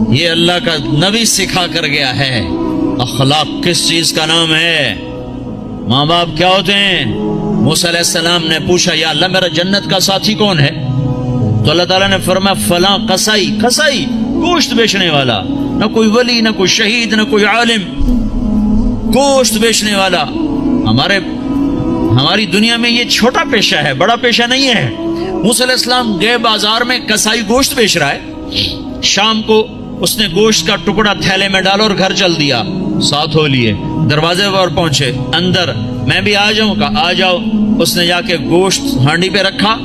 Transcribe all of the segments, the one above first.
یہ اللہ کا نبی سکھا کر گیا ہے۔ اخلاق کس چیز کا نام ہے؟ ماں باپ کیا ہوتے ہیں؟ موسیٰ علیہ السلام نے پوچھا یا اللہ میرا جنت کا ساتھی کون ہے؟ تو اللہ تعالیٰ نے فرمایا فلاں قصائی، قصائی گوشت بیچنے والا، نہ کوئی ولی، نہ کوئی شہید، نہ کوئی عالم، گوشت بیچنے والا۔ ہماری دنیا میں یہ چھوٹا پیشہ ہے، بڑا پیشہ نہیں ہے۔ موسیٰ علیہ السلام گئے بازار میں، قصائی گوشت بیچ رہا ہے۔ شام کو اس نے گوشت کا ٹکڑا تھیلے میں ڈالا اور گھر چل دیا، ساتھ ہو لیے، دروازے پر پہنچے، اندر میں بھی آ جاؤں؟ کہا آ جاؤ۔ اس نے جا کے گوشت ہانڈی پہ رکھا،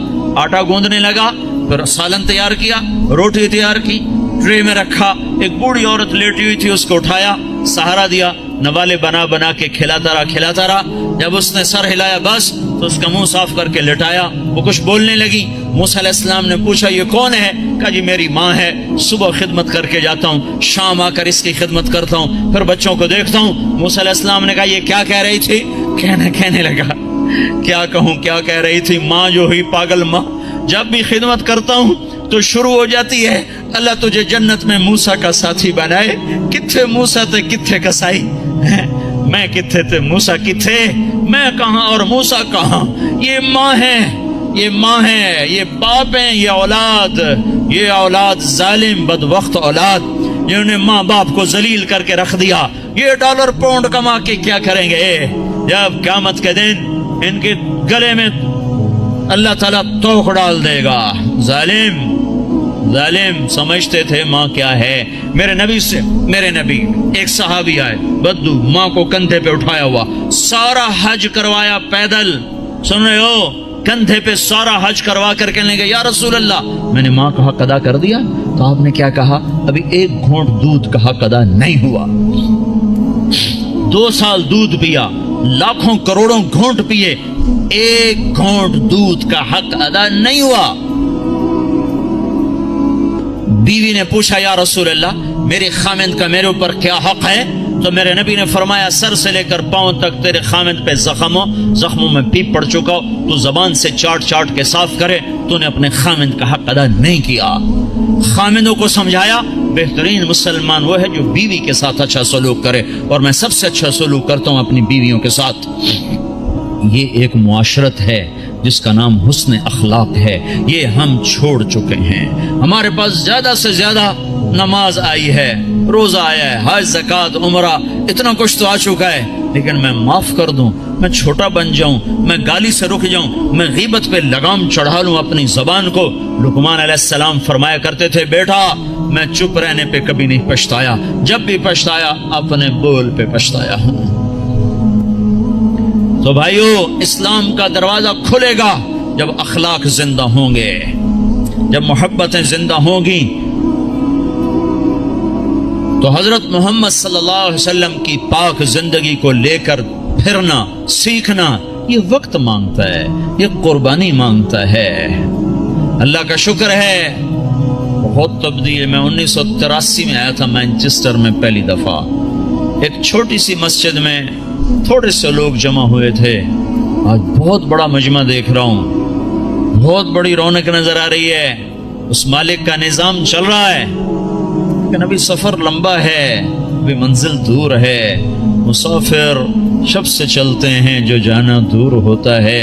آٹا گوندنے لگا، پھر سالن تیار کیا، روٹی تیار کی، ٹرے میں رکھا۔ ایک بوڑھی عورت لیٹی ہوئی تھی، اس کو اٹھایا، سہارا دیا، نوالے بنا بنا کے کھلاتا رہا۔ جب اس نے سر ہلایا بس تو اس کا منہ صاف کر کے لٹایا۔ وہ کچھ بولنے لگی۔ موسیٰ علیہ السلام نے پوچھا یہ کون ہے؟ کہا جی میری ماں ہے، صبح خدمت کر کے جاتا ہوں، شام آ کر اس کی خدمت کرتا ہوں، پھر بچوں کو دیکھتا ہوں۔ موسیٰ علیہ السلام نے کہا یہ کیا کہہ رہی تھی؟ کہنے لگا کیا کہوں، کیا کہہ رہی تھی؟ ماں جو ہوئی پاگل ماں، جب بھی خدمت کرتا ہوں تو شروع ہو جاتی ہے اللہ تجھے جنت میں موسیٰ کا ساتھی بنائے۔ کتھے موسیٰ تے کتھے قصائی؟ میں کتھے تے موسیٰ کتھے؟ میں کہاں اور موسیٰ کہاں؟ یہ ماں ہے، یہ ماں ہے، یہ باپ ہیں، یہ اولاد ظالم بد وقت اولاد جنہوں نے ماں باپ کو ذلیل کر کے رکھ دیا۔ یہ ڈالر پاؤنڈ کما کے کیا کریں گے؟ جب قیامت کے دن ان کے گلے میں اللہ تعالیٰ توق ڈال دے گا۔ ظالم سمجھتے تھے ماں کیا ہے۔ میرے نبی ایک صحابی آئے، بدو، ماں کو کندھے پہ اٹھایا ہوا، سارا حج کروایا پیدل، سن رہے ہو، کندھے پہ سارا حج کروا کر کہنے لگے یا رسول اللہ میں نے ماں کا حق ادا کر دیا؟ تو آپ نے کیا کہا؟ ابھی ایک گھونٹ دودھ کا حق ادا نہیں ہوا۔ 2 سال دودھ پیا، لاکھوں کروڑوں گھونٹ پیے، ایک گھونٹ دودھ کا حق ادا نہیں ہوا۔ بیوی نے پوچھا یا رسول اللہ میرے خامند کا میرے اوپر کیا حق ہے؟ تو میرے نبی نے فرمایا سر سے لے کر پاؤں تک تیرے خامند پہ زخموں میں پیپ پڑ چکا ہو، تو زبان سے چاٹ کے صاف کرے، تو نے اپنے خامند کا حق ادا نہیں کیا۔ خامندوں کو سمجھایا بہترین مسلمان وہ ہے جو بیوی کے ساتھ اچھا سلوک کرے، اور میں سب سے اچھا سلوک کرتا ہوں اپنی بیویوں کے ساتھ۔ یہ ایک معاشرت ہے جس کا نام حسن اخلاق ہے، یہ ہم چھوڑ چکے ہیں۔ ہمارے پاس زیادہ سے زیادہ نماز آئی ہے، روزہ آیا ہے، حج، زکوٰۃ، عمرہ، اتنا کچھ تو آ چکا ہے، لیکن میں معاف کر دوں، میں چھوٹا بن جاؤں، میں گالی سے رک جاؤں، میں غیبت پہ لگام چڑھا لوں اپنی زبان کو۔ لقمان علیہ السلام فرمایا کرتے تھے بیٹا میں چپ رہنے پہ کبھی نہیں پچھتایا، جب بھی پچھتایا اپنے بول پہ پچھتایا ہوں۔ تو بھائیو اسلام کا دروازہ کھلے گا جب اخلاق زندہ ہوں گے، جب محبتیں زندہ ہوں گی۔ تو حضرت محمد صلی اللہ علیہ وسلم کی پاک زندگی کو لے کر پھرنا، سیکھنا، یہ وقت مانگتا ہے، یہ قربانی مانگتا ہے۔ اللہ کا شکر ہے بہت تبدیل۔ میں 1983 میں آیا تھا مینچسٹر میں پہلی دفعہ، ایک چھوٹی سی مسجد میں تھوڑے سے لوگ جمع ہوئے تھے، آج بہت بڑا مجمع دیکھ رہا ہوں، بہت بڑی رونق نظر آ رہی ہے، اس مالک کا نظام چل رہا ہے، لیکن ابھی سفر لمبا ہے، ابھی منزل دور ہے، مسافر شب سے چلتے ہیں جو جانا دور ہوتا ہے۔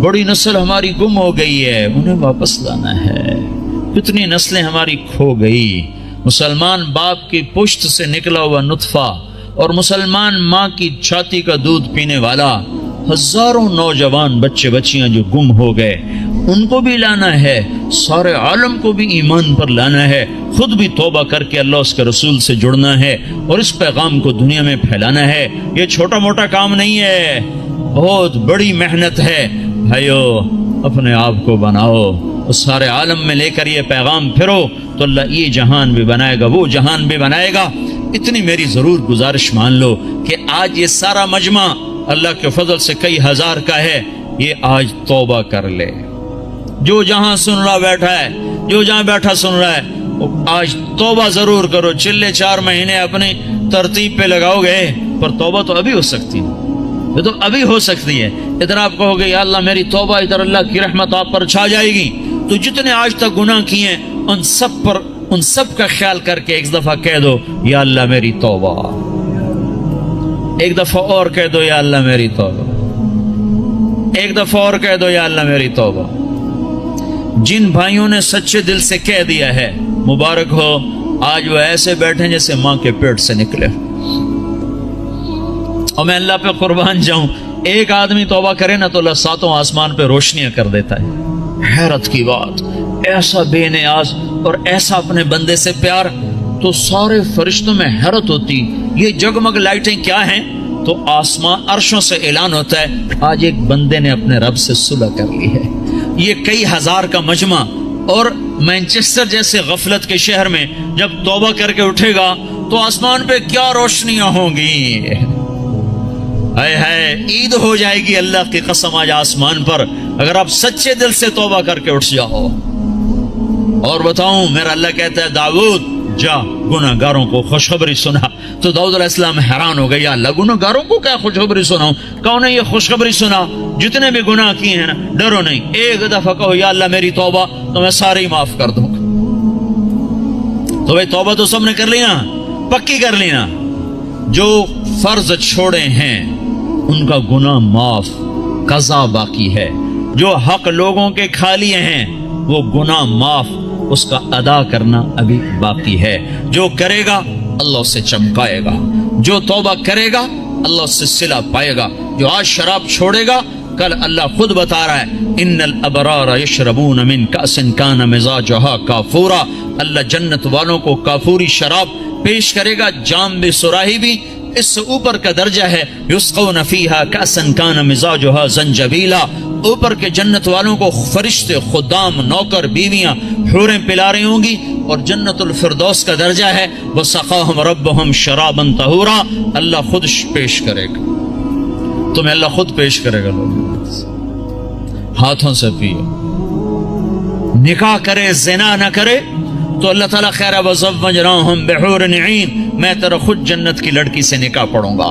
بڑی نسل ہماری گم ہو گئی ہے، انہیں واپس لانا ہے۔ کتنی نسلیں ہماری کھو گئی۔ مسلمان باپ کی پشت سے نکلا ہوا نطفہ اور مسلمان ماں کی چھاتی کا دودھ پینے والا، ہزاروں نوجوان بچے بچیاں جو گم ہو گئے، ان کو بھی لانا ہے، سارے عالم کو بھی ایمان پر لانا ہے، خود بھی توبہ کر کے اللہ اس کے رسول سے جڑنا ہے اور اس پیغام کو دنیا میں پھیلانا ہے۔ یہ چھوٹا موٹا کام نہیں ہے، بہت بڑی محنت ہے۔ بھائیو اپنے آپ کو بناؤ، اس سارے عالم میں لے کر یہ پیغام پھرو تو اللہ یہ جہان بھی بنائے گا، وہ جہان بھی بنائے گا۔ اتنی میری ضرور گزارش مان لو کہ آج یہ سارا مجمع اللہ کے فضل سے کئی ہزار کا ہے، یہ آج توبہ کر لے۔ جو جہاں سن رہا بیٹھا ہے، جو جہاں بیٹھا سن رہا ہے، آج توبہ ضرور کرو۔ چلے 4 مہینے اپنی ترتیب پہ لگاؤ گے، پر توبہ تو ابھی ہو سکتی ہے، یہ تو ابھی ہو سکتی ہے۔ ادھر آپ کہو گے یا اللہ میری توبہ، ادھر اللہ کی رحمت آپ پر چھا جائے گی، تو جتنے آج تک گناہ کیے ان ان سب کا خیال کر کے ایک دفعہ کہہ دو یا اللہ میری توبہ، ایک دفعہ اور کہہ دو یا اللہ میری توبہ، ایک دفعہ اور کہہ دو یا اللہ میری توبہ۔ جن بھائیوں نے سچے دل سے کہہ دیا ہے مبارک ہو، آج وہ ایسے بیٹھے جیسے ماں کے پیٹ سے نکلے۔ اور میں اللہ پہ قربان جاؤں، ایک آدمی توبہ کرے نا تو اللہ ساتوں آسمان پہ روشنیاں کر دیتا ہے۔ حیرت کی بات، ایسا بے نیاز اور ایسا اپنے بندے سے پیار، تو سارے فرشتوں میں حیرت ہوتی یہ جگمگ لائٹیں کیا ہیں؟ تو آسمان عرشوں سے اعلان ہوتا ہے آج ایک بندے نے اپنے رب سے صلح کر لی ہے۔ یہ کئی ہزار کا مجمع، اور مینچسٹر جیسے غفلت کے شہر میں جب توبہ کر کے اٹھے گا تو آسمان پہ کیا روشنیاں ہوں گی، اے ہے عید ہو جائے گی اللہ کی قسم آج آسمان پر، اگر آپ سچے دل سے توبہ کر کے اٹھ جاؤ۔ اور بتاؤں، میرا اللہ کہتا ہے داؤد جا گناہ گاروں کو خوشخبری سنا، تو داؤد علیہ السلام حیران ہو گئے، یا اللہ گناہ گاروں کو کیا خوشخبری سناؤں؟ کہو نے یہ خوشخبری سنا، جتنے بھی گناہ کیے ہیں نا ڈرو نہیں، ایک دفعہ کہو یا اللہ میری توبہ تو میں سارے ہی معاف کر دوں گا۔ تو بھائی توبہ تو سب نے کر لی نا، پکی کر لی نا۔ جو فرض چھوڑے ہیں ان کا گناہ معاف، قضا باقی ہے۔ جو حق لوگوں کے کھا لیے ہیں وہ گناہ معاف، اس کا ادا کرنا ابھی باقی ہے۔ جو کرے گا اللہ اسے چمکائے گا، جو توبہ کرے گا اللہ اس سے صلہ پائے گا۔ جو آج شراب چھوڑے گا کل اللہ خود بتا رہا ہے ان الابرار یشربون من کأس کان مزاجها کافورا، اللہ جنت والوں کو کافوری شراب پیش کرے گا، جام بھی سراہی بھی، اس سے اوپر کا درجہ ہے یسقون فیہا کأسا کان مزاجها زنجبیلا، اوپر کے جنت والوں کو فرشتے، خدام، نوکر، بیویاں، حوریں پلا رہی ہوں گی، اور جنت الفردوس کا درجہ ہے وسقاہم ربہم شرابا طہورا، اللہ خود پیش کرے گا تمہیں، اللہ خود پیش کرے گا، لوگ ہاتھوں سے پیو۔ نکاح کرے زنا نہ کرے تو اللہ تعالیٰ خیر وزوجناہم بحور عین، میں تیرا خود جنت کی لڑکی سے نکاح پڑھوں گا۔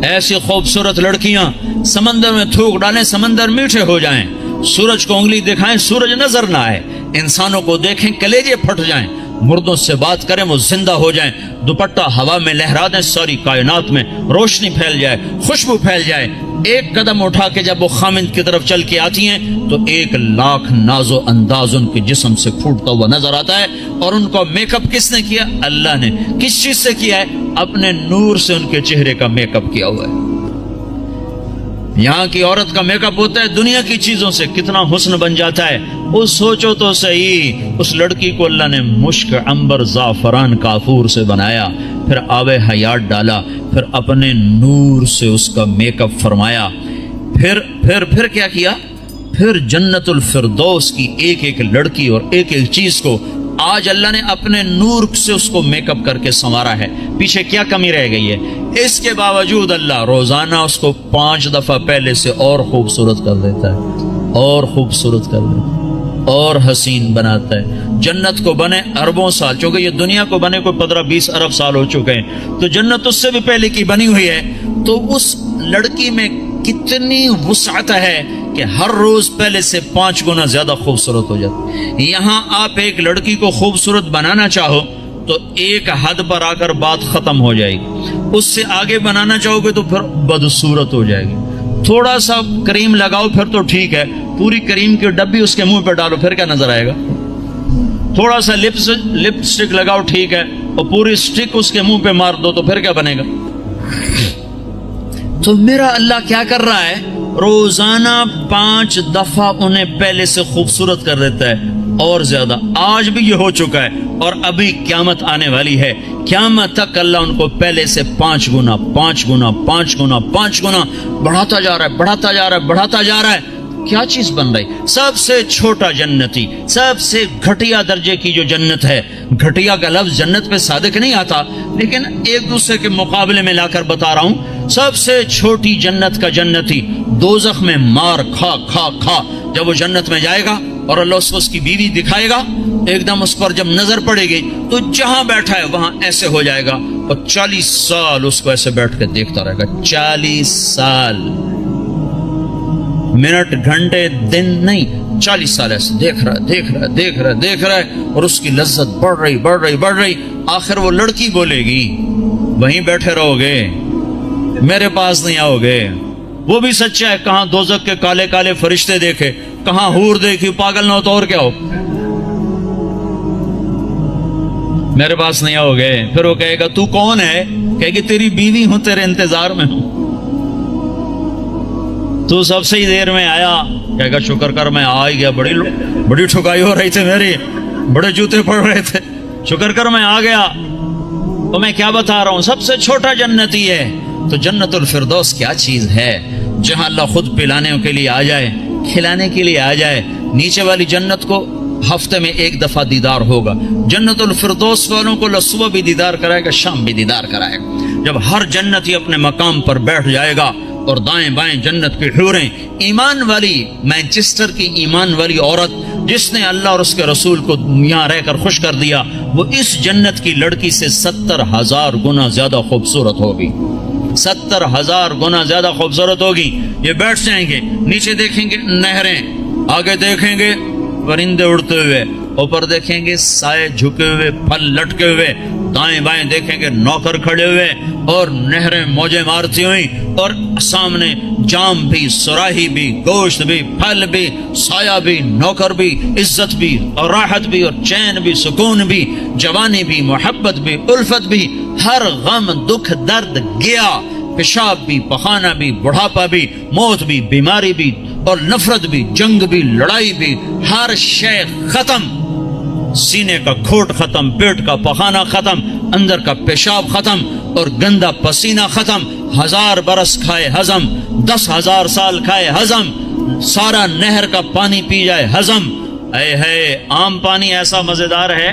ایسی خوبصورت لڑکیاں سمندر میں تھوک ڈالیں، سمندر میٹھے ہو جائیں، سورج کو انگلی دکھائیں سورج نظر نہ آئے، انسانوں کو دیکھیں کلیجے پھٹ جائیں، مردوں سے بات کریں وہ زندہ ہو جائیں، دوپٹہ ہوا میں لہرا دیں، ساری کائنات میں روشنی پھیل جائے، خوشبو پھیل جائے، ایک قدم اٹھا کے جب وہ خامند کی طرف چل کے آتی ہیں تو 1,00,000 ناز و انداز ان کے جسم سے پھوٹتا ہوا نظر آتا ہے۔ اور ان کو میک اپ کس نے کیا؟ اللہ نے۔ کس چیز سے کیا ہے؟ اپنے نور سے ان کے چہرے کا میک اپ کیا ہوا ہے۔ یہاں کی عورت کا میک اپ ہوتا ہے دنیا کی چیزوں سے، کتنا حسن بن جاتا ہے۔ وہ سوچو تو صحیح، اس لڑکی کو اللہ نے مشک، عنبر، زعفران، کافور سے بنایا، پھر آب حیات ڈالا، پھر اپنے نور سے اس کا میک اپ فرمایا، پھر کیا کیا؟ پھر جنت الفردوس کی ایک ایک لڑکی اور ایک ایک چیز کو آج اللہ نے اپنے نور سے اس کو میک اپ کر کے سنوارا ہے۔ پیچھے کیا کمی رہ گئی ہے؟ اس کے باوجود اللہ روزانہ اس کو 5 دفعہ پہلے سے اور خوبصورت کر دیتا ہے، اور خوبصورت کر دیتا ہے، اور حسین بناتا ہے۔ جنت کو بنے اربوں سال، چونکہ یہ دنیا کو بنے کوئی 15-20 ارب سال ہو چکے ہیں، تو جنت اس سے بھی پہلے کی بنی ہوئی ہے۔ تو اس لڑکی میں کتنی وسعت ہے کہ ہر روز پہلے سے 5 گنا زیادہ خوبصورت ہو جاتی۔ یہاں آپ ایک لڑکی کو خوبصورت بنانا چاہو تو ایک حد پر آ کر بات ختم ہو جائے گی، اس سے آگے بنانا چاہو گے تو پھر بدصورت ہو جائے گی۔ تھوڑا سا کریم لگاؤ پھر تو ٹھیک ہے، پوری کریم کی ڈبی اس کے منہ پہ ڈالو پھر کیا نظر آئے گا؟ تھوڑا سا لپ سٹک لگاؤ ٹھیک ہے، اور پوری سٹک اس کے منہ پہ مار دو تو پھر کیا بنے گا؟ تو میرا اللہ کیا کر رہا ہے؟ روزانہ 5 دفعہ انہیں پہلے سے خوبصورت کر دیتا ہے، اور زیادہ۔ آج بھی یہ ہو چکا ہے، اور ابھی قیامت آنے والی ہے، قیامت تک اللہ ان کو پہلے سے 5 گنا 5 گنا 5 گنا 5 گنا بڑھاتا جا رہا ہے، بڑھاتا جا رہا ہے، بڑھاتا جا رہا ہے۔ کیا چیز بن رہی؟ سب سے چھوٹا جنتی، سب سے گھٹیا درجے کی جو جنت ہے، گھٹیا کا لفظ جنت پہ صادق نہیں آتا، لیکن ایک دوسرے کے مقابلے میں لا کر بتا رہا ہوں، سب سے چھوٹی جنت کا جنتی دوزخ میں مار کھا کھا کھا جب وہ جنت میں جائے گا اور اللہ اس کو اس کی بیوی دکھائے گا، ایک دم اس پر جب نظر پڑے گی تو جہاں بیٹھا ہے وہاں ایسے ہو جائے گا، اور 40 سال اس کو ایسے بیٹھ کے دیکھتا رہے گا۔ 40 سال، منٹ، گھنٹے، دن نہیں، 40 سال ایسے دیکھ رہا ہے اور اس کی لذت بڑھ رہی. آخر وہ لڑکی بولے گی وہیں بیٹھے رہو گے, میرے پاس نہیں آؤ گے. وہ بھی سچا ہے, کہاں دوزخ کے کالے کالے فرشتے دیکھے, کہاں حور دیکھی, پاگل نہ ہو تو اور کیا ہو, میرے پاس نہیں آؤ گے. پھر وہ کہے گا تو کون ہے, کہے گی تیری بیوی ہوں, تیرے انتظار میں ہوں, تو سب سے ہی دیر میں آیا. کہے گا شکر کر میں آ ہی گیا, بڑی ٹھکائی ہو رہی تھی میری, بڑے جوتے پڑ رہے تھے, شکر کر میں آ گیا. تو میں کیا بتا رہا ہوں, سب سے چھوٹا جنتی ہے. تو جنت الفردوس کیا چیز ہے جہاں اللہ خود پلانے کے لیے آ جائے, کھلانے کے لیے آ جائے. نیچے والی جنت کو ہفتے میں 1 دفعہ دیدار ہوگا. جنت الفردوس والوں کو صبح بھی دیدار کرائے گا, شام بھی دیدار کرائے گا. جب ہر جنتی اپنے مقام پر بیٹھ جائے گا اور دائیں بائیں جنت کی حوریں, ایمان والی, مینچسٹر کی ایمان والی عورت جس نے اللہ اور اس کے رسول کو یہاں رہ کر خوش کر دیا, وہ اس جنت کی لڑکی سے 70,000 گنا زیادہ خوبصورت ہوگی. 70,000 گنا زیادہ خوبصورت ہوگی. یہ بیٹھ جائیں گے, نیچے دیکھیں گے نہریں, آگے دیکھیں گے پرندے اڑتے ہوئے, اوپر دیکھیں گے سائے جھکے ہوئے, پھل لٹکے ہوئے, دائیں بائیں دیکھیں گے نوکر کھڑے ہوئے اور نہریں موجیں مارتی ہوئی, اور سامنے جام بھی, سراہی بھی, گوشت بھی, پھل بھی, سایہ بھی, نوکر بھی, عزت بھی, اور راحت بھی, اور چین بھی, سکون بھی, جوانی بھی, محبت بھی, الفت بھی. ہر غم, دکھ, درد گیا, پیشاب بھی, پخانہ بھی, بڑھاپا بھی, موت بھی, بیماری بھی, اور نفرت بھی, جنگ بھی, لڑائی بھی, ہر شے ختم. سینے کا کھوٹ ختم, پیٹ کا پخانہ ختم, اندر کا پیشاب ختم, اور گندا پسینہ ختم. 1000 برس کھائے ہضم, 10,000 سال کھائے ہضم, سارا نہر کا پانی پی جائے ہضم. اے ہے عام پانی ایسا مزیدار ہے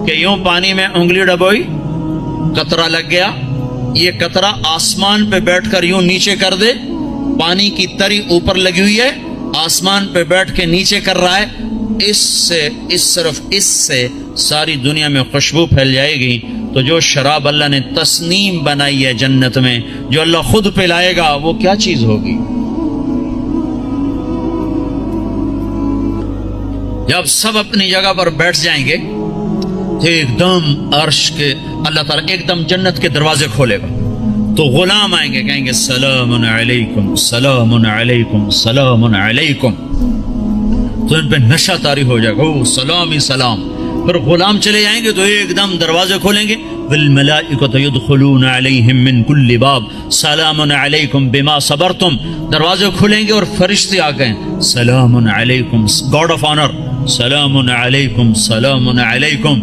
کہ یوں پانی میں انگلی ڈبوئی, قطرہ لگ گیا, یہ قطرہ آسمان پہ بیٹھ کر یوں نیچے کر دے, پانی کی تری اوپر لگی ہوئی ہے, آسمان پہ بیٹھ کے نیچے کر رہا ہے, صرف اس سے ساری دنیا میں خوشبو پھیل جائے گی. تو جو شراب اللہ نے تسنیم بنائی ہے جنت میں, جو اللہ خود پلائے گا, وہ کیا چیز ہوگی. جب سب اپنی جگہ پر بیٹھ جائیں گے تو ایک دم عرش کے اللہ تعالیٰ ایک دم جنت کے دروازے کھولے گا, تو غلام آئیں گے, کہیں گے سلام علیکم, سلام علیکم, سلام علیکم. تو ان پہ نشہ طاری ہو جائے گا, سلام ہی سلام. پھر غلام چلے جائیں گے تو ایک دم دروازے کھولیں گے, والملائکۃ یدخلون علیہم من کل باب سلام علیکم بما صبرتم. دروازے کھلیں گے اور فرشتے آ گئے, سلام علیکم, گاڈ آف آنر, سلام علیکم, سلام علیکم.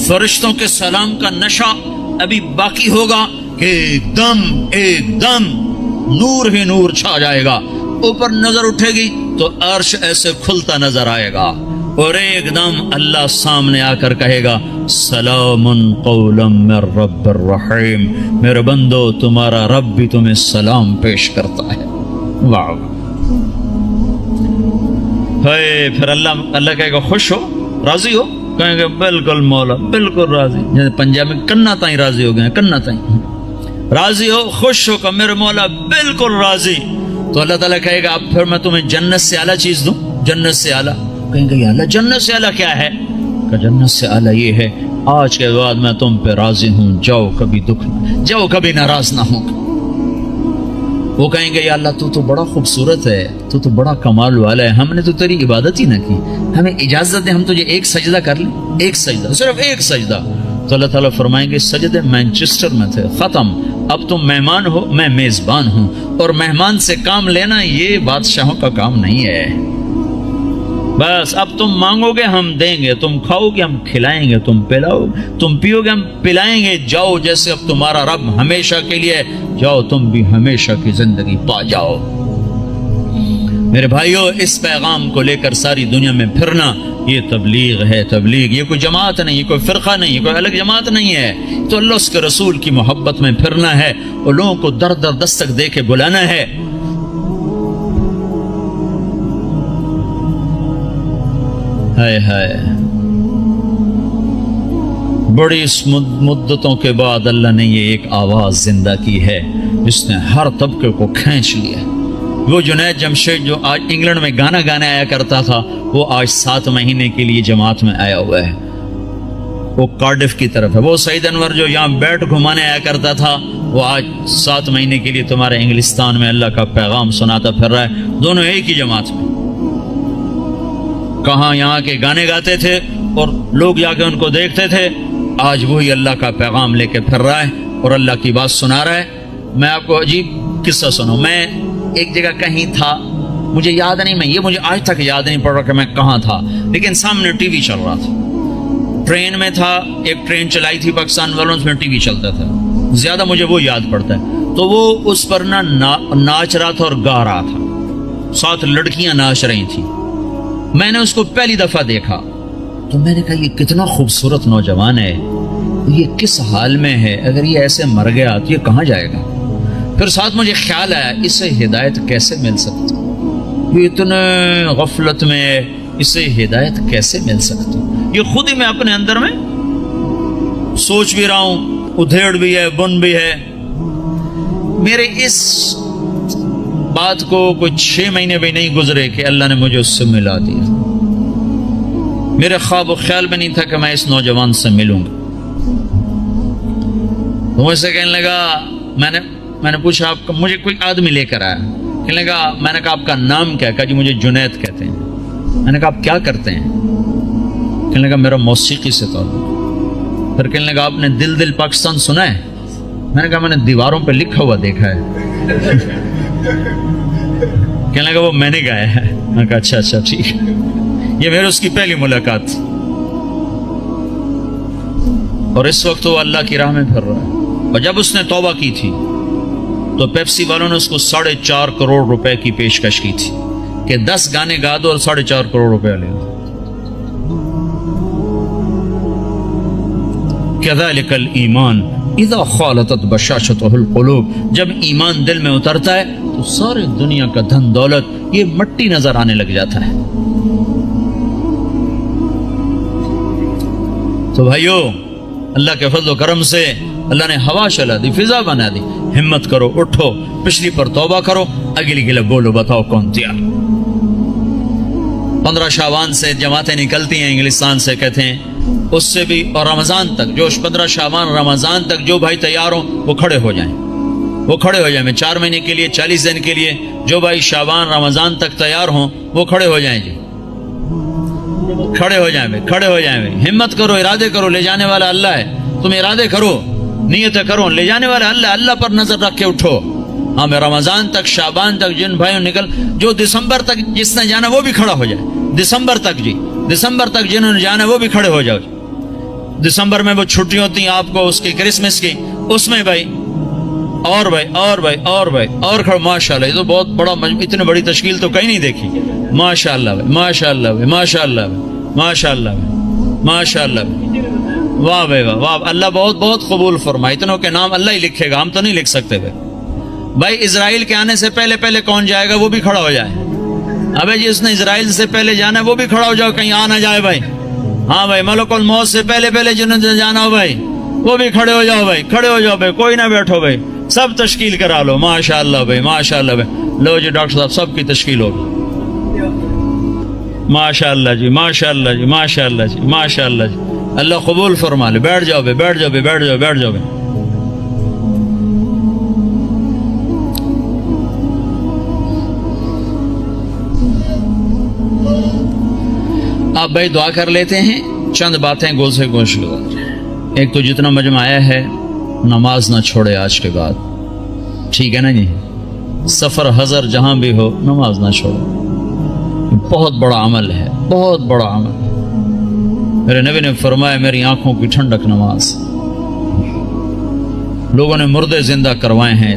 فرشتوں کے سلام کا نشہ ابھی باقی ہوگا کہ ایک دم نور ہی نور چھا جائے گا. اوپر نظر اٹھے گی تو عرش ایسے کھلتا نظر آئے گا, اور ایک دم اللہ سامنے آ کر کہے گا سلام قولا من رب الرحیم, میرے بندو تمہارا رب بھی تمہیں سلام پیش کرتا ہے. واہ. پھر اللہ کہے گا خوش ہو, راضی ہو, کہیں گے بالکل مولا, بالکل راضی. جیسے پنجاب میں کنا تائیں راضی ہو گئے, کنا تائیں راضی ہو, خوش ہو, کہ میرے مولا بالکل راضی. تو اللہ تعالیٰ کہے گا اب پھر میں تمہیں جنت سے اعلیٰ چیز دوں, جنت سے اعلیٰ. کہیں گے یا اللہ جنت سے اعلیٰ کیا ہے, کہ جنت سے اعلیٰ یہ ہے آج کے بعد میں تم پہ راضی ہوں, جاؤ کبھی دکھ, جاؤ کبھی ناراض نہ ہوں. وہ کہیں گے یا اللہ تو بڑا خوبصورت ہے, تو بڑا کمال والا ہے, ہم نے تو تیری عبادت ہی نہ کی, ہمیں اجازت دے ہم تجھے ایک سجدہ کر لیں, ایک سجدہ, صرف ایک سجدہ. تو اللہ تعالیٰ فرمائیں گے سجدے مینچسٹر میں تھے, ختم, اب تم مہمان ہو, میں میزبان ہوں, اور مہمان سے کام لینا یہ بادشاہوں کا کام نہیں ہے. بس اب تم مانگو گے ہم دیں گے, تم کھاؤ گے ہم کھلائیں گے, تم پلاؤ, تم پیو گے ہم پلائیں گے. جاؤ جیسے اب تمہارا رب ہمیشہ کے لیے, جاؤ تم بھی ہمیشہ کی زندگی پا جاؤ. میرے بھائیوں, اس پیغام کو لے کر ساری دنیا میں پھرنا یہ تبلیغ ہے. تبلیغ یہ کوئی جماعت نہیں, یہ کوئی فرقہ نہیں, یہ کوئی الگ جماعت نہیں ہے. تو اللہ اس کے رسول کی محبت میں پھرنا ہے, اور لوگوں کو در در دستک دے کے بلانا ہے. ہائے ہائے, بڑی مدتوں کے بعد اللہ نے یہ ایک آواز زندہ کی ہے جس نے ہر طبقے کو کھینچ لیا, وہ جنید جمشید جو آج انگلینڈ میں گانا گانے آیا کرتا تھا، وہ آج 7 مہینے کے لیے جماعت میں آیا ہوا ہے، وہ کارڈف کی طرف ہے۔ وہ سعید انور جو یہاں بیٹ گھمانے آیا کرتا تھا، وہ آج 7 مہینے کے لیے تمہارے انگلستان میں اللہ کا پیغام سناتا پھر رہا ہے، دونوں ایک ہی جماعت میں۔ کہاں یہاں کے گانے گاتے تھے اور لوگ جا کے ان کو دیکھتے تھے، آج وہی اللہ کا پیغام لے کے پھر رہا ہے اور اللہ کی بات سنا رہا ہے۔ میں آپ کو عجیب قصہ سنوں، میں ایک جگہ کہیں تھا، مجھے یاد نہیں، مجھے آج تک یاد نہیں پڑ رہا کہ میں کہاں تھا، لیکن سامنے ٹی وی چل رہا تھا، ٹرین میں تھا، ایک ٹرین چلائی تھی پاکستان والوں، اس میں ٹی وی چلتا تھا، زیادہ مجھے وہ یاد پڑتا ہے۔ تو وہ اس پر ناچ رہا تھا اور گا رہا تھا، 7 لڑکیاں ناچ رہی تھیں۔ میں نے اس کو پہلی دفعہ دیکھا تو میں نے کہا یہ کتنا خوبصورت نوجوان ہے، یہ کس حال میں ہے، اگر یہ ایسے مر گیا تو یہ کہاں جائے گا؟ پھر ساتھ مجھے خیال آیا اسے ہدایت کیسے مل سکتی، یہ اتنے غفلت میں ہے، اسے ہدایت کیسے مل سکتی؟ یہ خود ہی میں اپنے اندر میں سوچ بھی رہا ہوں، ادھیڑ بھی ہے، بن بھی ہے۔ میرے اس بات کو کوئی 6 مہینے بھی نہیں گزرے کہ اللہ نے مجھے اس سے ملا دیا۔ میرے خواب و خیال میں نہیں تھا کہ میں اس نوجوان سے ملوں گا۔ تو مجھ سے کہنے لگا، میں نے پوچھا آپ کا، مجھے کوئی آدمی لے کر آیا، کہنے لگا، میں نے کہا آپ کا نام کیا؟ کہا جی مجھے جنید کہتے ہیں۔ میں نے کہا آپ کیا کرتے ہیں؟ کہنے لگا میرا موسیقی سے تعلق۔ پھر کہنے لگا آپ نے دل دل پاکستان سنا ہے؟ میں نے کہا میں نے دیواروں پہ لکھا ہوا دیکھا ہے۔ کہنے لگا وہ میں نے گایا ہے۔ میں نے کہا اچھا ٹھیک ہے۔ یہ میرے اس کی پہلی ملاقات تھی، اور اس وقت وہ اللہ کی راہ میں پھر رہا ہے۔ اور جب اس نے توبہ کی تھی تو پیپسی والوں نے اس کو 4.5 کروڑ روپے کی پیشکش کی تھی کہ 10 گانے گا دو اور 4.5 کروڑ روپے لے لو۔ کذالک الایمان اذا خالطت بشاشتہ القلوب، جب ایمان دل میں اترتا ہے تو سارے دنیا کا دھن دولت یہ مٹی نظر آنے لگ جاتا ہے۔ تو بھائیو، اللہ کے فضل و کرم سے اللہ نے ہوا چلا دی، فضا بنا دی، ہمت کرو، اٹھو، پچھلی پر توبہ کرو، اگلی کے لیے بولو، بتاؤ کون تیار۔ 15 شعبان سے جماعتیں نکلتی ہیں انگلستان سے، کہتے ہیں اس سے بھی، اور رمضان تک، جو 15 شعبان رمضان تک جو بھائی تیار ہوں وہ کھڑے ہو جائیں، وہ کھڑے ہو جائیں۔ میں 4 مہینے کے لیے 40 دن کے لیے جو بھائی شعبان رمضان تک تیار ہوں وہ کھڑے ہو جائیں جی، کھڑے ہو جائیں بھائی، کھڑے ہو جائیں بھائی، ہمت کرو، ارادے کرو، لے جانے والا اللہ ہے، تم ارادے کرو، نیتیں کرو، لے جانے والا اللہ، اللہ پر نظر رکھ کے اٹھو۔ ہاں میں رمضان تک، شعبان تک جن بھائیوں نکل، جو دسمبر تک جس نے جانا وہ بھی کھڑا ہو جائے، دسمبر تک جی، دسمبر تک جنہوں نے جانا وہ بھی کھڑے ہو جاؤ۔ دسمبر میں وہ چھٹی ہوتی ہیں آپ کو اس کی کرسمس کی، اس میں بھائی اور بھائی اور بھائی اور بھائی اور کھڑے، ماشاءاللہ، یہ تو بہت بڑا، اتنی بڑی تشکیل تو کہیں نہیں دیکھی، ماشاءاللہ بھائی، ماشاءاللہ بھائی، ماشاءاللہ بھائی، ماشاءاللہ بھائی، ماشاءاللہ بھائی، واہ بھائی واہ واہ، اللہ بہت بہت قبول فرمائے، اتنوں کے نام اللہ ہی لکھے گا، ہم تو نہیں لکھ سکتے بھائی۔ بھائی اسرائیل کے آنے سے پہلے پہلے کون جائے گا وہ بھی کھڑا ہو جائے، ابے جس نے اسرائیل سے پہلے جانا ہے وہ بھی کھڑا ہو جاؤ، کہیں آ نہ جائے بھائی۔ ہاں بھائی، ملک الموت سے پہلے پہلے جنہوں نے جانا ہو بھائی وہ بھی کھڑے ہو جاؤ بھائی، کھڑے ہو جاؤ بھائی، کوئی نہ بیٹھو بھائی، سب تشکیل کرا لو، ماشاءاللہ بھائی، ماشاءاللہ بھائی، لو جی ڈاکٹر صاحب سب کی تشکیل ہوگی، ماشاءاللہ جی، ماشاءاللہ جی، ماشاءاللہ جی، ماشاءاللہ جی، اللہ قبول فرما لے۔ بیٹھ جاؤ بھائی، بیٹھ جاؤ بھائی، بیٹھ جاؤ، بیٹھ جاؤ بھائی۔ آپ بھائی دعا کر لیتے ہیں، چند باتیں گول سے گوش گزار۔ ایک تو جتنا مجمع آیا ہے نماز نہ چھوڑے آج کے بعد، ٹھیک ہے نا جی؟ سفر حضر جہاں بھی ہو نماز نہ چھوڑو، بہت بڑا عمل ہے، بہت بڑا عمل ہے۔ میرے نبی نے فرمایا میری آنکھوں کی ٹھنڈک نماز، لوگوں نے مردے زندہ کروائے ہیں،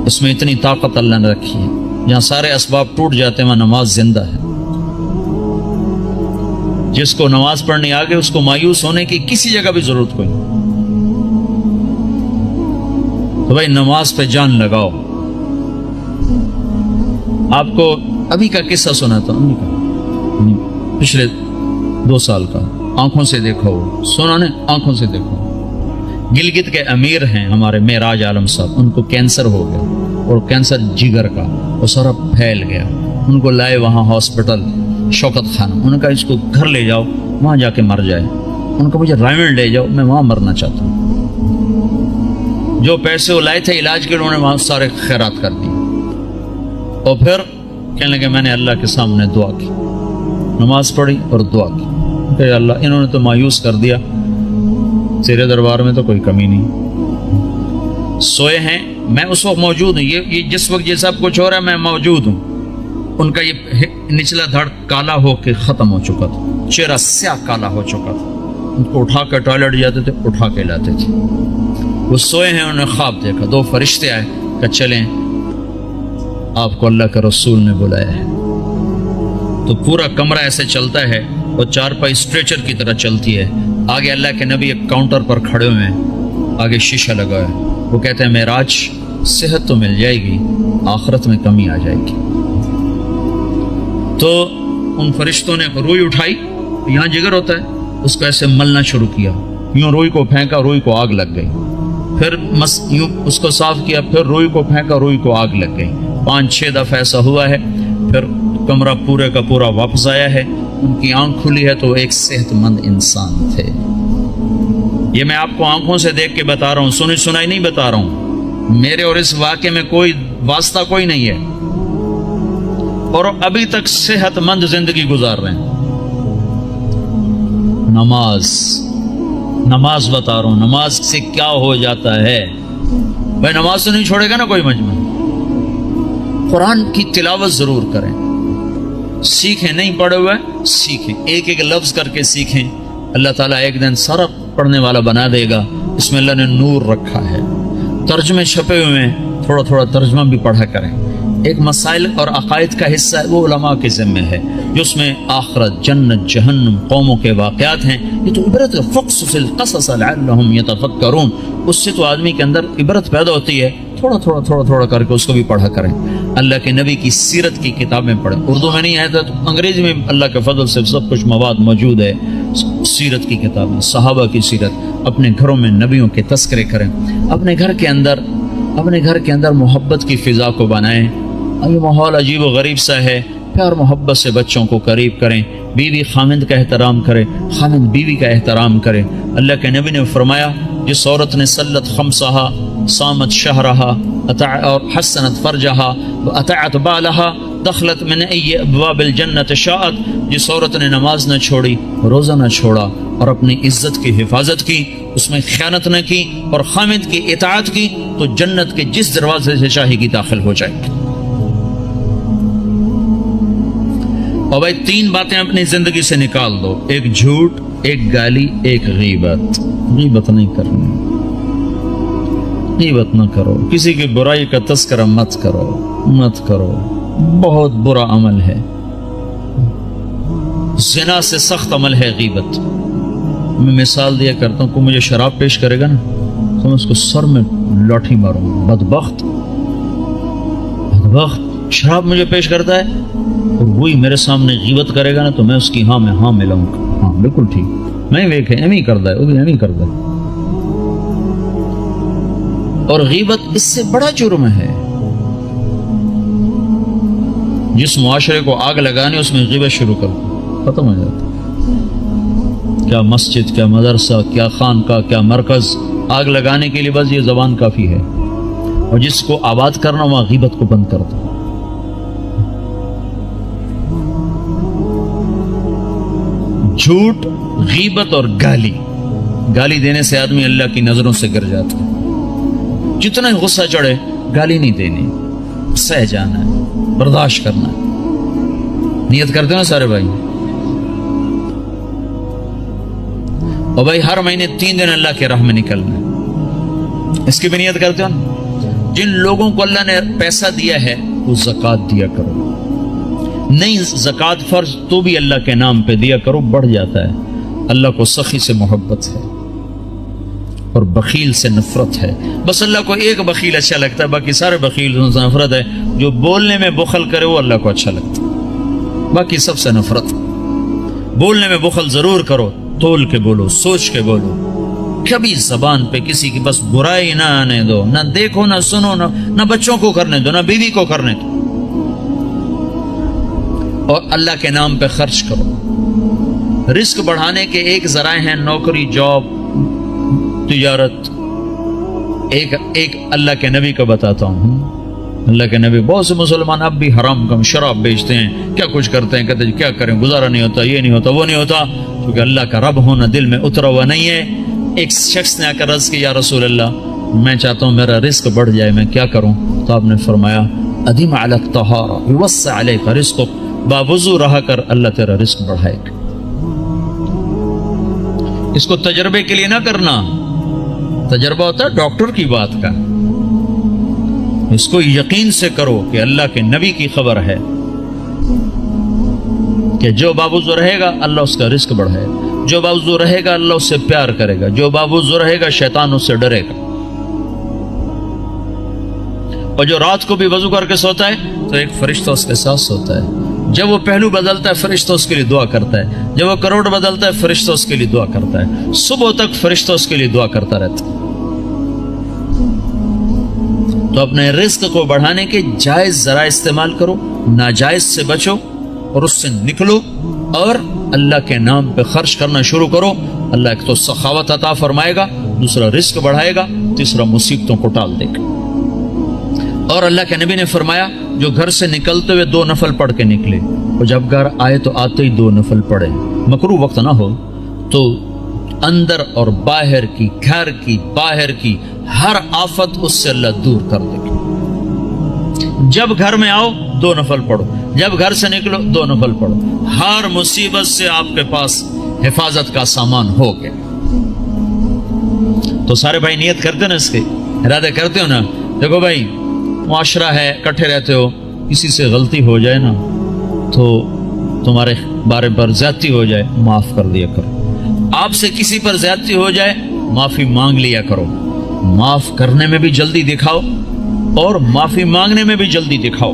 اس میں اتنی طاقت اللہ نے رکھی ہے، جہاں سارے اسباب ٹوٹ جاتے ہیں وہاں نماز زندہ ہے۔ جس کو نماز پڑھنی آگے اس کو مایوس ہونے کی کسی جگہ بھی ضرورت کوئی نہیں۔ تو بھائی نماز پہ جان لگاؤ۔ آپ کو ابھی کا قصہ سنا تھا پچھلے 2 سال کا، آنکھوں سے دیکھو، سنا نے آنکھوں سے دیکھو۔ گلگت کے امیر ہیں ہمارے معراج عالم صاحب، ان کو کینسر ہو گیا، اور کینسر جگر کا، وہ سارا پھیل گیا. ان کو لائے وہاں ہاسپٹل شوکت خانہ. انہوں نے کہا اس کو گھر لے جاؤ، وہاں جا کے مر جائے. ان کو مجھے رائمنڈ لے جاؤ، میں وہاں مرنا چاہتا ہوں. جو پیسے وہ لائے تھے علاج کے انہوں نے وہاں سارے خیرات کر دی. اور پھر کہنے لگے میں نے اللہ کے سامنے دعا کی، نماز پڑھی اور دعا کی کہ اللہ انہوں نے تو مایوس کر دیا، تیرے دربار میں تو کوئی کمی نہیں. سوئے ہیں، میں اس وقت موجود ہوں. یہ جس وقت یہ سب کچھ ہو رہا ہے میں موجود ہوں. ان کا یہ نچلا دھڑ کالا ہو کے ختم ہو چکا تھا، چہرہ سیاہ کالا ہو چکا تھا. ان کو اٹھا کے ٹوائلٹ جاتے تھے، اٹھا کے لاتے تھے. وہ سوئے ہیں، انہوں نے خواب دیکھا، دو فرشتے آئے کہ چلیں آپ کو اللہ کے رسول نے بلایا ہے. تو پورا کمرہ ایسے چلتا ہے اور چارپائی اسٹریچر کی طرح چلتی ہے. آگے اللہ کے نبی ایک کاؤنٹر پر کھڑے ہوئے ہیں، آگے شیشہ لگا ہے. وہ کہتے ہیں معراج، صحت تو مل جائے گی، آخرت میں کمی آ جائے گی. تو ان فرشتوں نے روئی اٹھائی، یہاں جگر ہوتا ہے، اس کو ایسے ملنا شروع کیا. یوں روئی کو پھینکا، روئی کو آگ لگ گئی. پھر یوں اس کو صاف کیا، پھر روئی کو پھینکا، روئی کو آگ لگ گئی. 5-6 دفعہ ایسا ہوا ہے. پھر کمرہ پورے کا پورا واپس آیا ہے. ان کی آنکھ کھلی ہے تو ایک صحت مند انسان تھے. یہ میں آپ کو آنکھوں سے دیکھ کے بتا رہا ہوں، سنی سنائی نہیں بتا رہا ہوں. میرے اور اس واقعے میں کوئی واسطہ کوئی نہیں ہے، اور ابھی تک صحت مند زندگی گزار رہے ہیں. نماز بتا رہا ہوں، نماز سے کیا ہو جاتا ہے. بھائی نماز تو نہیں چھوڑے گا نا کوئی مجمع. قرآن کی تلاوت ضرور کریں، سیکھیں. نہیں پڑھے ہوئے سیکھیں، ایک ایک لفظ کر کے سیکھیں. اللہ تعالیٰ ایک دن سارا پڑھنے والا بنا دے گا. اس میں اللہ نے نور رکھا ہے. ترجمے چھپے ہوئے ہیں، تھوڑا تھوڑا ترجمہ بھی پڑھا کریں. ایک مسائل اور عقائد کا حصہ ہے، وہ علماء کے ذمہ ہے، جو اس میں آخرت، جنت، جہنم، قوموں کے واقعات ہیں. یہ تو عبرت ہے. فقصص القصص لعلهم يتفکرون. اس سے تو آدمی کے اندر عبرت پیدا ہوتی ہے. تھوڑا تھوڑا کر کے اس کو بھی پڑھا کریں. اللہ کے نبی کی سیرت کی کتابیں پڑھیں. اردو میں نہیں آیا تھا تو انگریزی میں اللہ کے فضل سے سب کچھ مواد موجود ہے. سیرت کی کتابیں، صحابہ کی سیرت. اپنے گھروں میں نبیوں کے تذکرے کریں. اپنے گھر کے اندر محبت کی فضا کو بنائیں. یہ ماحول عجیب و غریب سا ہے. پیار محبت سے بچوں کو قریب کریں. بیوی خامند کا احترام کرے، خامند بیوی کا احترام کرے. اللہ کے نبی نے فرمایا جس عورت نے صلت خمسہا، صامت شہرہا اور حسنت فرجہا واطاعت بالہا دخلت من ای ابواب الجنت شاءت. جس عورت نے نماز نہ چھوڑی، روزہ نہ چھوڑا اور اپنی عزت کی حفاظت کی، اس میں خیانت نہ کی اور خامند کی اطاعت کی، تو جنت کے جس دروازے سے چاہے گی داخل ہو جائے گی. اور بھائی 3 باتیں اپنی زندگی سے نکال دو. ایک جھوٹ، ایک گالی، ایک غیبت. غیبت نہیں کرنی، غیبت نہ کرو. کسی کی برائی کا تذکرہ مت کرو. بہت برا عمل ہے. زنا سے سخت عمل ہے غیبت. میں مثال دیا کرتا ہوں، کوئی مجھے شراب پیش کرے گا نا تو میں اس کو سر میں لاٹھی ماروں. بدبخت شراب مجھے پیش کرتا ہے اور وہی میرے سامنے غیبت کرے گا نا تو میں اس کی ہاں میں ہاں ملاؤں گا. ہاں بالکل ٹھیک، میں ویکھے ایم ہی کرتا ہے، وہ بھی ایم ہی کرتا ہے. اور غیبت اس سے بڑا جرم ہے. جس معاشرے کو آگ لگانے اس میں غیبت شروع کر ختم ہو جاتا. کیا مسجد، کیا مدرسہ، کیا خانقاہ، کیا مرکز، آگ لگانے کے لیے بس یہ زبان کافی ہے. اور جس کو آباد کرنا وہاں غیبت کو بند کر دو. جھوٹ، غیبت اور گالی دینے سے آدمی اللہ کی نظروں سے گر جاتا ہے. جتنا غصہ چڑھے گالی نہیں دینی، سہ جانا ہے، برداشت کرنا ہے. نیت کرتے ہو سارے بھائی؟ اور بھائی ہر مہینے 3 دن اللہ کے راہ میں نکلنا ہے. اس کی بھی نیت کرتے ہو نا؟ جن لوگوں کو اللہ نے پیسہ دیا ہے وہ زکوٰۃ دیا کرو. نہیں زکوٰۃ فرض تو بھی اللہ کے نام پہ دیا کرو، بڑھ جاتا ہے. اللہ کو سخی سے محبت ہے اور بخیل سے نفرت ہے. بس اللہ کو ایک بخیل اچھا لگتا ہے، باقی سارے بخیل سے نفرت ہے. جو بولنے میں بخل کرے وہ اللہ کو اچھا لگتا ہے، باقی سب سے نفرت. بولنے میں بخل ضرور کرو، تول کے بولو، سوچ کے بولو، کبھی زبان پہ کسی کی بس برائی نہ آنے دو، نہ دیکھو نہ سنو، نہ بچوں کو کرنے دو، نہ بیوی کو کرنے دو، اور اللہ کے نام پہ خرچ کرو۔ رزق بڑھانے کے ایک ذرائع ہیں نوکری، جاب، تجارت۔ ایک اللہ کے نبی کا بتاتا ہوں۔ اللہ کے نبی، بہت سے مسلمان اب بھی حرام کم شراب بیچتے ہیں، کیا کچھ کرتے ہیں، کہتے ہیں کیا کریں، گزارا نہیں ہوتا، یہ نہیں ہوتا، وہ نہیں ہوتا، کیونکہ اللہ کا رب ہونا دل میں اترا ہوا نہیں ہے۔ ایک شخص نے آ کر عرض کی، یا رسول اللہ میں چاہتا ہوں میرا رزق بڑھ جائے، میں کیا کروں؟ تو آپ نے فرمایا ادیم علی الطہارہ یوسع علیک رزقک، باوضو رہا کر، اللہ تیرا رزق بڑھائے گا۔ اس کو تجربے کے لیے نہ کرنا، تجربہ ہوتا ہے ڈاکٹر کی بات کا، اس کو یقین سے کرو کہ اللہ کے نبی کی خبر ہے کہ جو باوضو رہے گا اللہ اس کا رزق بڑھائے گا، جو باوضو رہے گا اللہ اس سے پیار کرے گا، جو باوضو رہے گا شیطان اس سے ڈرے گا۔ اور جو رات کو بھی وضو کر کے سوتا ہے تو ایک فرشتہ اس کے ساتھ سوتا ہے، جب وہ پہلو بدلتا ہے فرشتہ اس کے لیے دعا کرتا ہے، جب وہ کروڑ بدلتا ہے فرشتہ اس کے لیے دعا کرتا ہے، صبح تک فرشتہ اس کے لیے دعا کرتا رہتا ہے۔ تو اپنے رزق کو بڑھانے کے جائز ذرائع استعمال کرو، ناجائز سے بچو اور اس سے نکلو، اور اللہ کے نام پہ خرچ کرنا شروع کرو۔ اللہ ایک تو سخاوت عطا فرمائے گا، دوسرا رزق بڑھائے گا، تیسرا مصیبتوں کو ٹال دے گا۔ اور اللہ کے نبی نے فرمایا جو گھر سے نکلتے ہوئے 2 نفل پڑھ کے نکلے، اور جب گھر آئے تو آتے ہی 2 نفل پڑھے، مکروہ وقت نہ ہو، تو اندر اور باہر کی، گھر کی باہر کی ہر آفت اس سے اللہ دور کر دے گا۔ جب گھر میں آؤ 2 نفل پڑھو، جب گھر سے نکلو 2 نفل پڑھو، ہر مصیبت سے آپ کے پاس حفاظت کا سامان ہو گیا۔ تو سارے بھائی نیت کرتے ہو نا، اس کے ارادے کرتے ہو نا؟ دیکھو بھائی معاشرہ ہے، اکٹھے رہتے ہو، کسی سے غلطی ہو جائے نا تو تمہارے بارے پر زیادتی ہو جائے، معاف کر دیا کرو۔ آپ سے کسی پر زیادتی ہو جائے معافی مانگ لیا کرو، معاف کرنے میں بھی جلدی دکھاؤ اور معافی مانگنے میں بھی جلدی دکھاؤ۔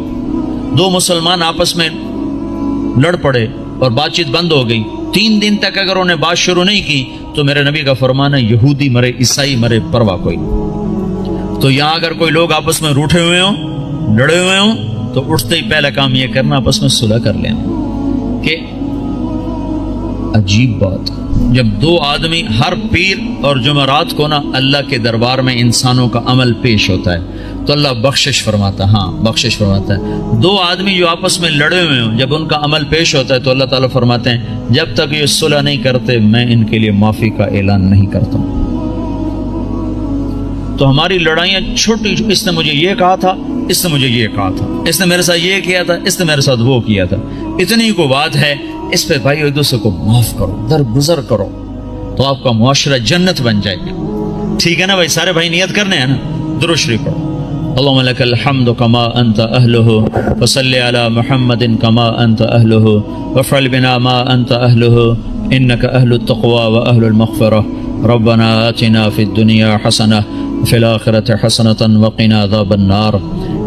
2 مسلمان آپس میں لڑ پڑے اور بات چیت بند ہو گئی، 3 دن تک اگر انہیں بات شروع نہیں کی تو میرے نبی کا فرمان ہے یہودی مرے عیسائی مرے پرواہ کوئی۔ تو یہاں اگر کوئی لوگ آپس میں روٹھے ہوئے ہوں، لڑے ہوئے ہوں، تو اٹھتے ہی پہلا کام یہ کرنا آپس میں صلح کر لینا۔ کہ عجیب بات، جب 2 آدمی، ہر پیر اور جمعرات کو نا اللہ کے دربار میں انسانوں کا عمل پیش ہوتا ہے تو اللہ بخشش فرماتا ہے، ہاں بخشش فرماتا ہے۔ 2 آدمی جو آپس میں لڑے ہوئے ہوں، جب ان کا عمل پیش ہوتا ہے تو اللہ تعالیٰ فرماتے ہیں جب تک یہ صلح نہیں کرتے میں ان کے لیے معافی کا اعلان نہیں کرتا ہوں۔ تو ہماری لڑائیاں چھوٹی، اس نے مجھے یہ کہا تھا، اس نے مجھے یہ کہا تھا، اس نے میرے ساتھ یہ کیا تھا، اس نے میرے ساتھ وہ کیا تھا، اتنی کو بات ہے، اس پہ بھائی ایک دوسرے کو معاف کرو، درگزر کرو، تو آپ کا معاشرہ جنت بن جائے گا۔ ٹھیک ہے نا بھائی؟ سارے بھائی نیت کرنے ہیں نا؟ درود شریف پڑھو۔ اللهم لك الحمد كما أنت أهله وصل على محمد كما أنت أهله وافعل بنا ما أنت أهله إنك أهل التقوى وأهل المغفرة ربنا آتنا في الدنيا حسنة وفي الآخرة حسنة وقنا عذاب النار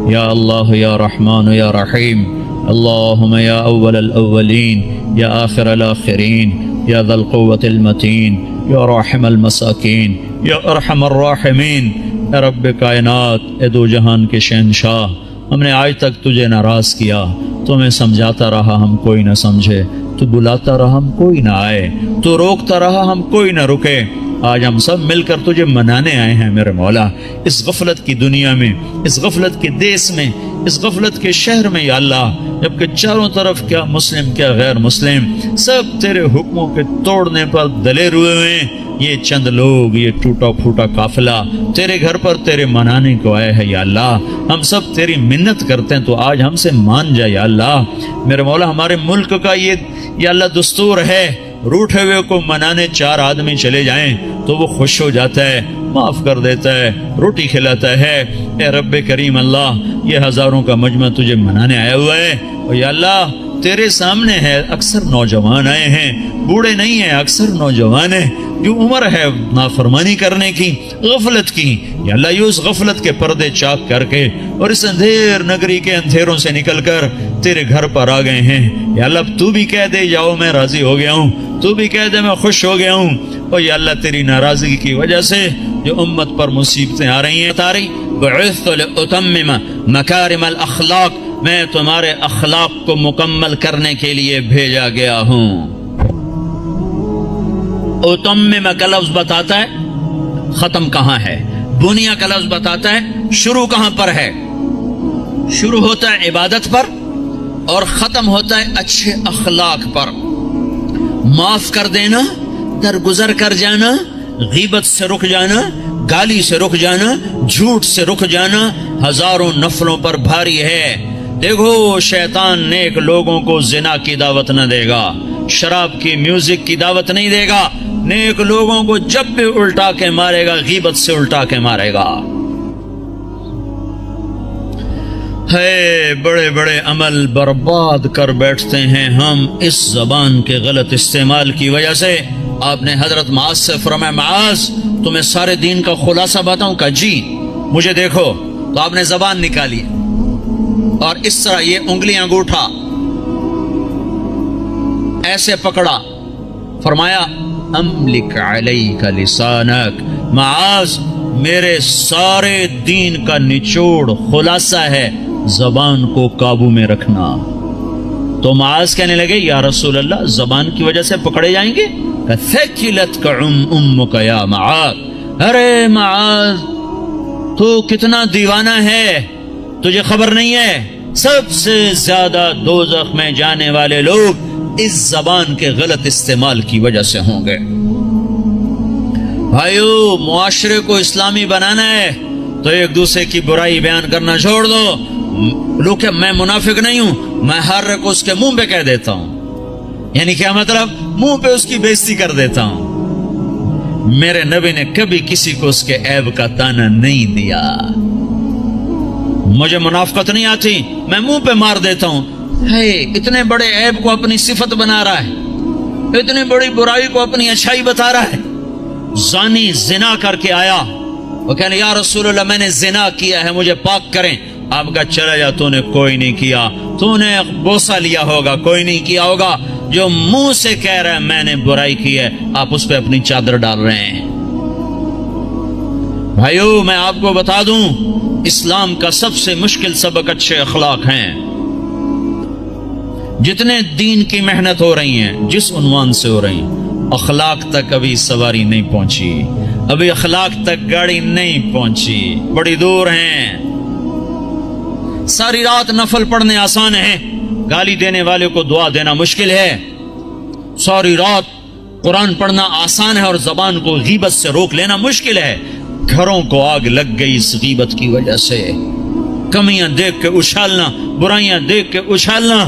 يا الله يا رحمن يا رحيم اللهم يا أول الأولين يا آخر الآخرين يا ذا القوة المتين يا راحم المساكين يا أرحم الراحمين اے رب کائنات، اے 2 جہان کے شہنشاہ، ہم نے آج تک تجھے ناراض کیا، تو ہمیں سمجھاتا رہا ہم کوئی نہ سمجھے، تو بلاتا رہا ہم کوئی نہ آئے، تو روکتا رہا ہم کوئی نہ رکے، آج ہم سب مل کر تجھے منانے آئے ہیں میرے مولا۔ اس غفلت کی دنیا میں، اس غفلت کے دیس میں، اس غفلت کے شہر میں یا اللہ، جبکہ چاروں طرف کیا مسلم کیا غیر مسلم سب تیرے حکموں کے توڑنے پر دلیر ہوئے ہیں، یہ چند لوگ، یہ ٹوٹا پھوٹا قافلہ تیرے گھر پر تیرے منانے کو آئے ہیں یا اللہ، ہم سب تیری منت کرتے ہیں تو آج ہم سے مان جا یا اللہ۔ میرے مولا ہمارے ملک کا یہ یا اللہ دستور ہے، روٹھے ہوئے کو منانے 4 آدمی چلے جائیں تو وہ خوش ہو جاتا ہے، معاف کر دیتا ہے، روٹی کھلاتا ہے۔ اے رب کریم اللہ، یہ ہزاروں کا مجمع تجھے منانے آیا ہوا ہے، اور یا اللہ تیرے سامنے ہے، اکثر نوجوان آئے ہیں، بوڑھے نہیں ہیں، اکثر نوجوان ہیں، جو عمر ہے نافرمانی کرنے کی، غفلت کی، یا اللہ یہ اس غفلت کے پردے چاک کر کے اور اس اندھیر نگری کے اندھیروں سے نکل کر تیرے گھر پر آ گئے ہیں۔ یا اللہ تو بھی کہہ دے جاؤ میں راضی ہو گیا ہوں، تو بھی کہہ دے میں خوش ہو گیا ہوں، اور یہ اللہ تیری ناراضگی کی وجہ سے جو امت پر مصیبتیں آ رہی ہیں بعثت لأتمم مکارم الاخلاق، میں تمہارے اخلاق کو مکمل کرنے کے لیے بھیجا گیا ہوں۔ اتمم کا لفظ بتاتا ہے ختم کہاں ہے، بنیا کا لفظ بتاتا ہے شروع کہاں پر ہے۔ شروع ہوتا ہے عبادت پر اور ختم ہوتا ہے اچھے اخلاق پر۔ معاف کر دینا، درگزر کر جانا، غیبت سے رک جانا، گالی سے رک جانا، جھوٹ سے رک جانا ہزاروں نفلوں پر بھاری ہے۔ دیکھو شیطان نیک لوگوں کو زنا کی دعوت نہ دے گا، شراب کی میوزک کی دعوت نہیں دے گا، نیک لوگوں کو جب بھی الٹا کے مارے گا غیبت سے الٹا کے مارے گا۔ ہے بڑے بڑے عمل برباد کر بیٹھتے ہیں ہم اس زبان کے غلط استعمال کی وجہ سے۔ آپ نے حضرت معاذ سے فرمایا معاذ تمہیں سارے دین کا خلاصہ بتاؤں؟ کہا جی مجھے دیکھو۔ تو آپ نے زبان نکالی اور اس طرح یہ انگلیاں انگوٹھا ایسے پکڑا، فرمایا املک علیک لسانک، معاذ میرے سارے دین کا نچوڑ خلاصہ ہے زبان کو قابو میں رکھنا۔ تو معاذ کہنے لگے یا رسول اللہ زبان کی وجہ سے پکڑے جائیں گے؟ ثقلتک امک یا معاذ، ارے معاذ تو کتنا دیوانہ ہے، تجھے خبر نہیں ہے سب سے زیادہ دوزخ میں جانے والے لوگ اس زبان کے غلط استعمال کی وجہ سے ہوں گے۔ بھائیو معاشرے کو اسلامی بنانا ہے تو ایک دوسرے کی برائی بیان کرنا چھوڑ دو۔ لوگ کہ میں منافق نہیں ہوں، میں ہر ایک کو اس کے منہ پہ کہہ دیتا ہوں، یعنی کیا مطلب منہ پہ اس کی بےزتی کر دیتا ہوں۔ میرے نبی نے کبھی کسی کو اس کے عیب کا تانا نہیں دیا۔ مجھے منافقت نہیں آتی، میں منہ پہ مار دیتا ہوں۔ ہے اتنے بڑے عیب کو اپنی صفت بنا رہا ہے، اتنی بڑی برائی کو اپنی اچھائی بتا رہا ہے۔ زانی زنا کر کے آیا، وہ کہنے یا رسول اللہ میں نے زنا کیا ہے مجھے پاک کریں۔ آپ کا چلا جا، تو نے کوئی نہیں کیا، تو نے بوسہ لیا ہوگا، کوئی نہیں کیا ہوگا۔ جو منہ سے کہہ رہا ہے میں نے برائی کی ہے، آپ اس پہ اپنی چادر ڈال رہے ہیں۔ بھائیو میں آپ کو بتا دوں اسلام کا سب سے مشکل سبق اچھے اخلاق ہیں۔ جتنے دین کی محنت ہو رہی ہیں جس عنوان سے ہو رہی ہیں، اخلاق تک ابھی سواری نہیں پہنچی، ابھی اخلاق تک گاڑی نہیں پہنچی، بڑی دور ہیں۔ ساری رات نفل پڑھنے آسان ہے، گالی دینے والے کو دعا دینا مشکل ہے۔ ساری رات قرآن پڑھنا آسان ہے اور زبان کو غیبت سے روک لینا مشکل ہے۔ گھروں کو آگ لگ گئی اس غیبت کی وجہ سے، کمیاں دیکھ کے اچھالنا، برائیاں دیکھ کے اچھالنا۔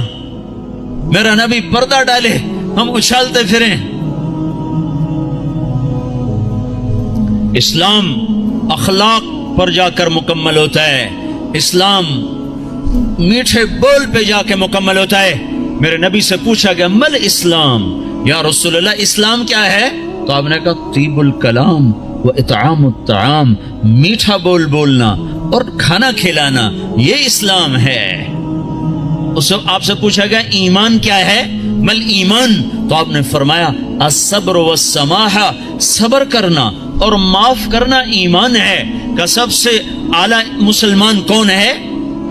میرا نبی پردہ ڈالے ہم اچھالتے پھریں۔ اسلام اخلاق پر جا کر مکمل ہوتا ہے، اسلام میٹھے بول پہ جا کے مکمل ہوتا ہے۔ میرے نبی سے پوچھا گیا مل اسلام، یا رسول اللہ اسلام کیا ہے؟ تو آپ نے کہا طیب الکلام و اطعام الطعام، میٹھا بول بولنا اور کھانا کھلانا، یہ اسلام ہے۔ اس آپ سے پوچھا گیا ایمان کیا ہے؟ مل ایمان، تو آپ نے فرمایا الصبر والسماحہ، صبر کرنا اور معاف کرنا ایمان ہے۔ کہ سب سے اعلیٰ مسلمان کون ہے؟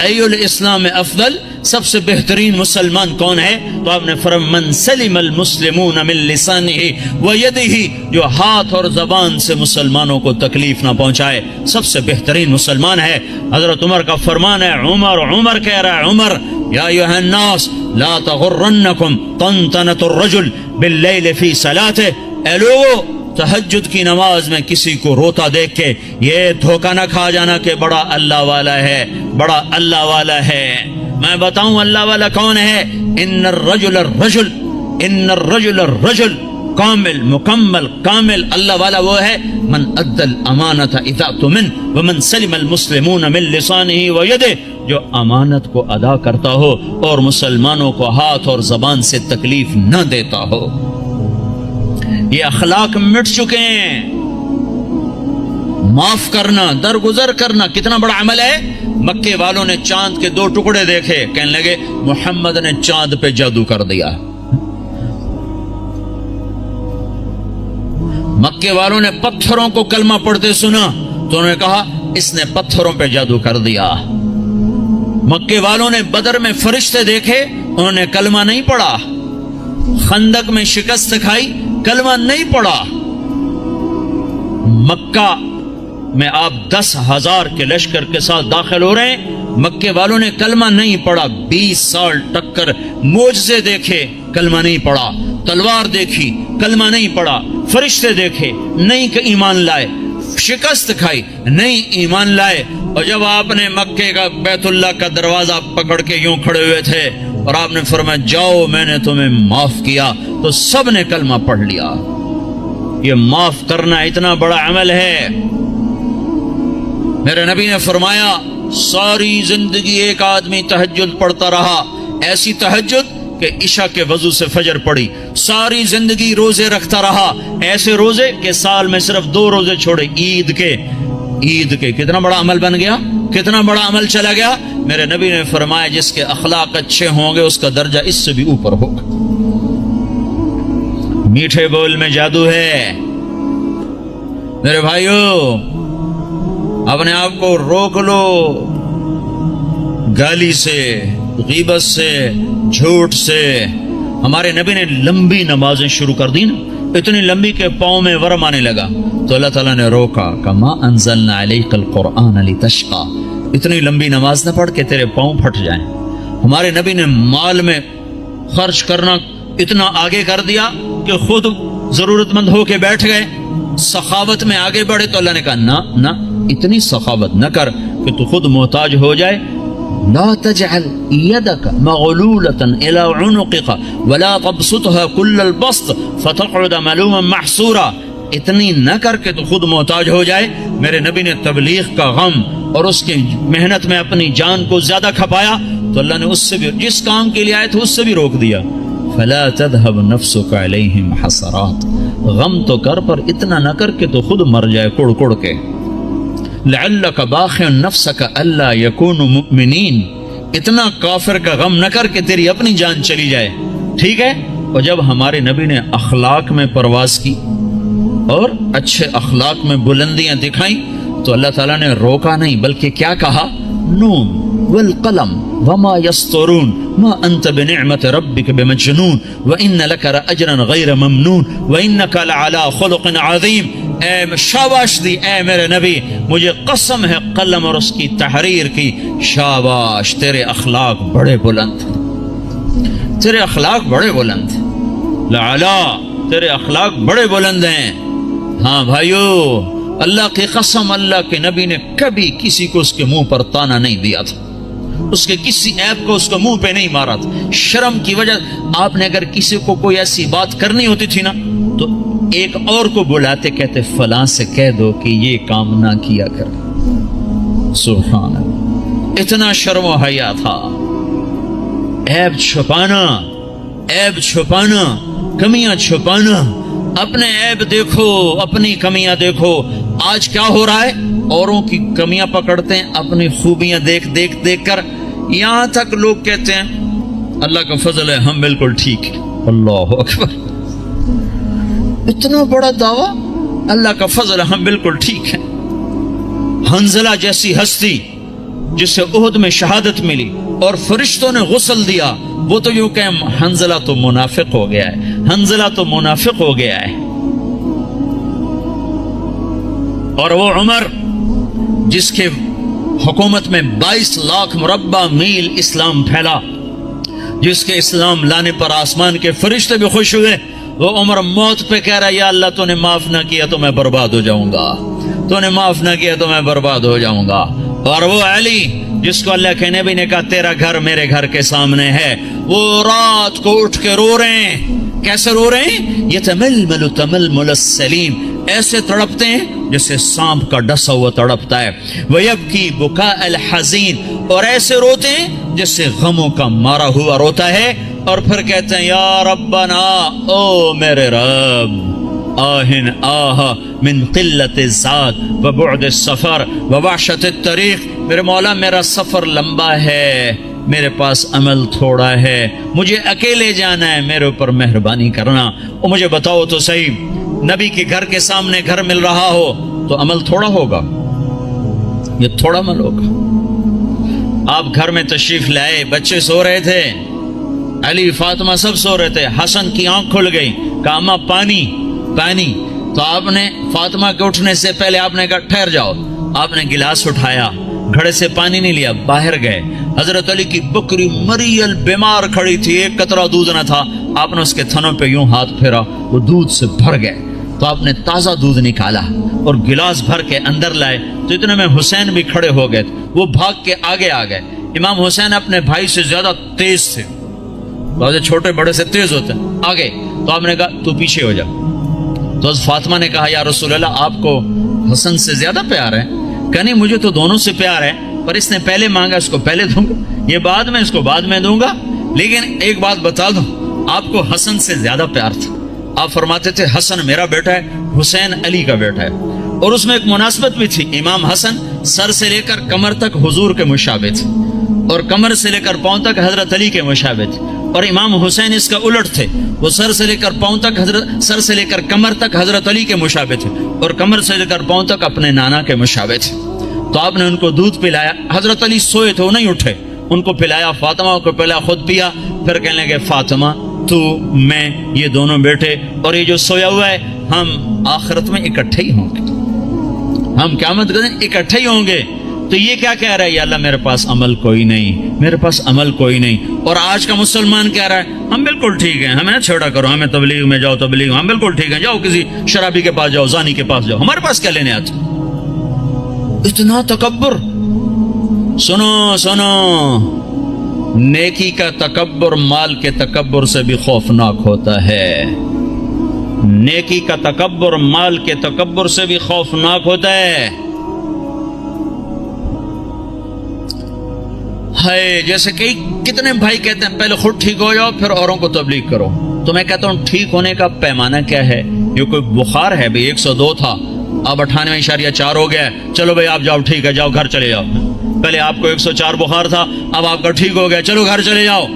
ای الاسلام افضل، سب سے بہترین مسلمان کون ہے؟ تو آپ نے فرمایا من سلم المسلمون من لسانہ و یدہ، جو ہاتھ اور زبان سے مسلمانوں کو تکلیف نہ پہنچائے سب سے بہترین مسلمان ہے۔ حضرت عمر کا فرمان ہے، عمر کہہ رہا ہے، عمر یا ایھا الناس لا تغرنکم طنطنۃ الرجل باللیل فی صلاتہ، اے لوگو تہجد کی نماز میں کسی کو روتا دیکھ کے یہ دھوکہ نہ کھا جانا کہ بڑا اللہ والا ہے، بڑا اللہ والا ہے۔ میں بتاؤں اللہ والا کون ہے؟ ان الرجل کامل، مکمل، کامل اللہ والا وہ ہے من ادى الامانۃ اذا اؤتمن ومن سلم المسلمون من لسانہ ویدہ، جو امانت کو ادا کرتا ہو اور مسلمانوں کو ہاتھ اور زبان سے تکلیف نہ دیتا ہو۔ یہ اخلاق مٹ چکے ہیں۔ معاف کرنا، درگزر کرنا کتنا بڑا عمل ہے۔ مکے والوں نے چاند کے 2 ٹکڑے دیکھے، کہنے لگے محمد نے چاند پہ جادو کر دیا۔ مکے والوں نے پتھروں کو کلمہ پڑھتے سنا تو انہوں نے کہا اس نے پتھروں پہ جادو کر دیا۔ مکے والوں نے بدر میں فرشتے دیکھے، انہوں نے کلمہ نہیں پڑھا۔ خندق میں شکست کھائی، کلمہ نہیں پڑھا۔ مکہ میں آپ 10,000 کے لشکر کے ساتھ داخل ہو رہے ہیں، مکے والوں نے کلمہ نہیں پڑھا۔ 20 سال ٹکر، معجزے دیکھے، کلمہ نہیں پڑھا۔ تلوار دیکھی، کلمہ نہیں پڑھا۔ فرشتے دیکھے، نہیں کہ ایمان لائے۔ شکست کھائی، نہیں ایمان لائے۔ اور جب آپ نے مکے کا بیت اللہ کا دروازہ پکڑ کے یوں کھڑے ہوئے تھے اور آپ نے فرمایا جاؤ میں نے تمہیں معاف کیا، تو سب نے کلمہ پڑھ لیا۔ یہ معاف کرنا اتنا بڑا عمل ہے۔ میرے نبی نے فرمایا ساری زندگی ایک آدمی تہجد پڑھتا رہا، ایسی تہجد کہ عشاء کے وضو سے فجر پڑی۔ ساری زندگی روزے رکھتا رہا، ایسے روزے کہ سال میں صرف 2 روزے چھوڑے، عید کے۔ کتنا بڑا عمل بن گیا، کتنا بڑا عمل چلا گیا۔ میرے نبی نے فرمایا جس کے اخلاق اچھے ہوں گے اس کا درجہ اس سے بھی اوپر ہوگا۔ میٹھے بول میں جادو ہے میرے بھائیو، اپنے آپ کو روک لو گالی سے، غیبت سے، جھوٹ سے۔ ہمارے نبی نے لمبی نمازیں شروع کر دی نا، اتنی لمبی کہ پاؤں میں ورم آنے لگا تو اللہ تعالیٰ نے روکا، کما انزلنا علیک القرآن لتشقی، اتنی لمبی نماز نہ پڑھ کے تیرے پاؤں پھٹ جائیں۔ ہمارے نبی نے مال میں خرچ کرنا اتنا آگے کر دیا کہ خود ضرورت مند ہو کے بیٹھ گئے۔ سخاوت میں آگے بڑھے تو اللہ نے کہا نہ اتنی سخاوت نہ کر کہ تو خود محتاج ہو جائے۔ لا تجعل يدك مغلولة الى عنقك ولا تبسطها كل البسط فتقعد ملوما محسورا، اتنی نہ کر کے تو خود محتاج ہو جائے۔ میرے نبی نے تبلیغ کا غم اور اس کی محنت میں اپنی جان کو زیادہ کھپایا تو اللہ نے اس سے بھی، جس کام کے لیے آئے تھے اس سے بھی روک دیا۔ فلا تذهب نفسك عليهم حسرات، غم تو کر پر اتنا نہ کر کے تو خود مر جائے کڑ کڑ کے۔ لعلك باخع نفسك الا يكونوا مؤمنين، اتنا کافر کا غم نہ کر کے تیری اپنی جان چلی جائے، ٹھیک ہے۔ اور جب ہمارے نبی نے اخلاق میں پرواز کی اور اچھے اخلاق میں بلندیاں دکھائیں تو اللہ تعالیٰ نے روکا نہیں بلکہ کیا کہا، نون والقلم وما يسطرون ما انت بنعمت ربك بمجنون وان لك لاجرا غير ممنون وانك لعلى خلق عظيم۔ اے شاباش دی اے میرے نبی، مجھے قسم ہے قلم اور اس کی تحریر کی، شاباش تیرے اخلاق بڑے بلند، تیرے اخلاق بڑے بلند، لعلا تیرے اخلاق بڑے بلند ہیں۔ ہاں بھائیو، اللہ کی قسم اللہ کے نبی نے کبھی کسی کو اس کے منہ پر تانا نہیں دیا تھا، اس کے کسی عیب کو اس کو منہ پہ نہیں مارا تھا۔ شرم کی وجہ آپ نے اگر کسی کو کوئی ایسی بات کرنی ہوتی تھی نا تو ایک اور کو بلاتے، کہتے فلاں سے کہہ دو کہ یہ کام نہ کیا کر۔ سبحان اللہ، اتنا شرم و حیا تھا۔ عیب چھپانا، کمیاں چھپانا، اپنے عیب دیکھو، اپنی کمیاں دیکھو۔ آج کیا ہو رہا ہے، اوروں کی کمیاں پکڑتے ہیں، اپنی خوبیاں دیکھ کر، یہاں تک لوگ کہتے ہیں اللہ کا فضل ہے ہم بالکل ٹھیک ہیں۔ اللہ اکبر، اتنا بڑا دعویٰ، اللہ کا فضل ہے ہم بالکل ٹھیک ہیں۔ حنظلہ جیسی ہستی جسے احد میں شہادت ملی اور فرشتوں نے غسل دیا، وہ تو یوں کہ حنظلہ تو منافق ہو گیا ہے، حنظلہ تو منافق ہو گیا ہے۔ اور وہ عمر جس کے حکومت میں 22 لاکھ مربع میل اسلام پھیلا، جس کے اسلام لانے پر آسمان کے فرشتے بھی خوش ہوئے، وہ عمر موت پہ کہہ رہا یا اللہ تو نے معاف نہ کیا تو میں برباد ہو جاؤں گا، تو نے معاف نہ کیا تو میں برباد ہو جاؤں گا۔ اور وہ علی جس کو اللہ کے نبی نے کہا تیرا گھر میرے گھر کے سامنے ہے، وہ رات کو اٹھ کے رو رہے ہیں۔ کیسے رو رہے ہیں؟ یتململ تململ السلیم، ایسے تڑپتے ہیں جیسے سانپ کا ڈسا ہوا تڑپتا ہے۔ ویبکی بکاء الحزین، اور ایسے روتے ہیں جیسے غموں کا مارا ہوا روتا ہے۔ اور پھر کہتے ہیں یا ربنا، او میرے رب، آہن آہ من قلت الزاد وبعد السفر ووحشت الطریق، میرے مولا میرا سفر لمبا ہے، میرے پاس عمل تھوڑا ہے، مجھے اکیلے جانا ہے، میرے اوپر مہربانی کرنا۔ اور مجھے بتاؤ تو صحیح، نبی کے گھر کے سامنے گھر مل رہا ہو تو عمل تھوڑا ہوگا، یہ تھوڑا عمل ہوگا۔ آپ گھر میں تشریف لائے، بچے سو رہے تھے، علی فاطمہ سب سو رہے تھے، حسن کی آنکھ کھل گئی، کہا اماں پانی پانی، تو آپ نے فاطمہ کے اٹھنے سے پہلے آپ نے کہا ٹھہر جاؤ، آپ نے گلاس اٹھایا، گھڑے سے پانی نہیں لیا، باہر گئے۔ حضرت علی کی بکری مریل بیمار کھڑی تھی، ایک قطرہ دودھ نہ تھا، آپ نے اس کے تھنوں پہ یوں ہاتھ پھیرا، وہ دودھ سے بھر گئے، تو آپ نے تازہ دودھ نکالا اور گلاس بھر کے اندر لائے، تو اتنے میں حسین بھی کھڑے ہو گئے، وہ بھاگ کے آگے آ گئے۔ امام حسین اپنے بھائی سے زیادہ تیز تھے، چھوٹے بڑے سے تیز ہوتے ہیں، آگے، تو آپ نے کہا تو پیچھے ہو جا۔ تو فاطمہ نے کہا یا رسول اللہ آپ کو حسن سے زیادہ پیار ہے؟ کہ نہیں مجھے تو دونوں سے پیار ہے، پر اس نے پہلے مانگا، اس کو پہلے دوں گا، یہ بعد میں، اس کو بعد میں دوں گا، لیکن ایک بات بتا دوں، آپ کو حسن سے زیادہ پیار تھا۔ آپ فرماتے تھے حسن میرا بیٹا ہے، حسین علی کا بیٹا ہے، اور اس میں ایک مناسبت بھی تھی، امام حسن سر سے لے کر کمر تک حضور کے مشابہ تھے، اور کمر سے لے کر پاؤں تک حضرت علی کے مشابہ تھے، اور امام حسین اس کا الٹ تھے، وہ سر سے لے کر پاؤں تک سر سے لے کر کمر تک حضرت علی کے مشابہ تھے، اور کمر سے لے کر پاؤں تک اپنے نانا کے مشابہ تھے۔ تو آپ نے ان کو دودھ پلایا، حضرت علی سوئے تھے وہ نہیں اٹھے، ان کو پلایا، فاطمہ کو پلایا، خود پیا، پھر کہنے لگے فاطمہ تو میں یہ دونوں بیٹے اور یہ جو سویا ہوا ہے ہم آخرت میں اکٹھے ہی ہوں گے، ہم قیامت کے دن اکٹھے ہی ہوں گے۔ تو یہ کیا کہہ رہا ہے؟ یا اللہ میرے پاس عمل کوئی نہیں، میرے پاس عمل کوئی نہیں۔ اور آج کا مسلمان کہہ رہا ہے ہم بالکل ٹھیک ہیں، ہمیں چھوڑا کرو، ہمیں تبلیغ میں جاؤ، تبلیغ ہم بالکل ٹھیک ہیں، جاؤ کسی شرابی کے پاس جاؤ، زانی کے پاس جاؤ، ہمارے پاس کیا لینے آتے؟ اتنا تکبر! سنو سنو، نیکی کا تکبر مال کے تکبر سے بھی خوفناک ہوتا ہے، نیکی کا تکبر مال کے تکبر سے بھی خوفناک ہوتا ہے۔ ہے جیسے کہ کتنے بھائی کہتے ہیں پہلے خود ٹھیک ہو جاؤ پھر اوروں کو تبلیغ کرو، تو میں کہتا ہوں ٹھیک ہونے کا پیمانہ کیا ہے؟ یہ کوئی بخار ہے بھئی 102 تھا، اب 98.4 ہو گیا ہے، چلو بھئی آپ جاؤ، ٹھیک ہے جاؤ گھر چلے جاؤ۔ پہلے آپ کو 104 بخار تھا، اب آپ کا ٹھیک ہو گیا، چلو گھر چلے جاؤ۔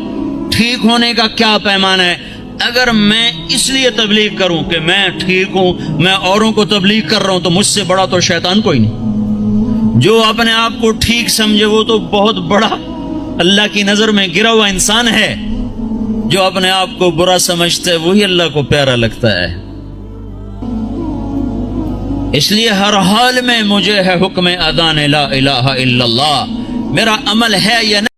ٹھیک ہونے کا کیا پیمانہ ہے؟ اگر میں اس لیے تبلیغ کروں کہ میں ٹھیک ہوں، میں اوروں کو تبلیغ کر رہا ہوں، تو مجھ سے بڑا تو شیطان کوئی نہیں۔ جو اپنے آپ کو ٹھیک سمجھے وہ تو بہت بڑا اللہ کی نظر میں گرا ہوا انسان ہے، جو اپنے آپ کو برا سمجھتا ہے وہی اللہ کو پیارا لگتا ہے۔ اس لیے ہر حال میں مجھے ہے حکم اذان لا الہ الا اللہ، میرا عمل ہے یا نہیں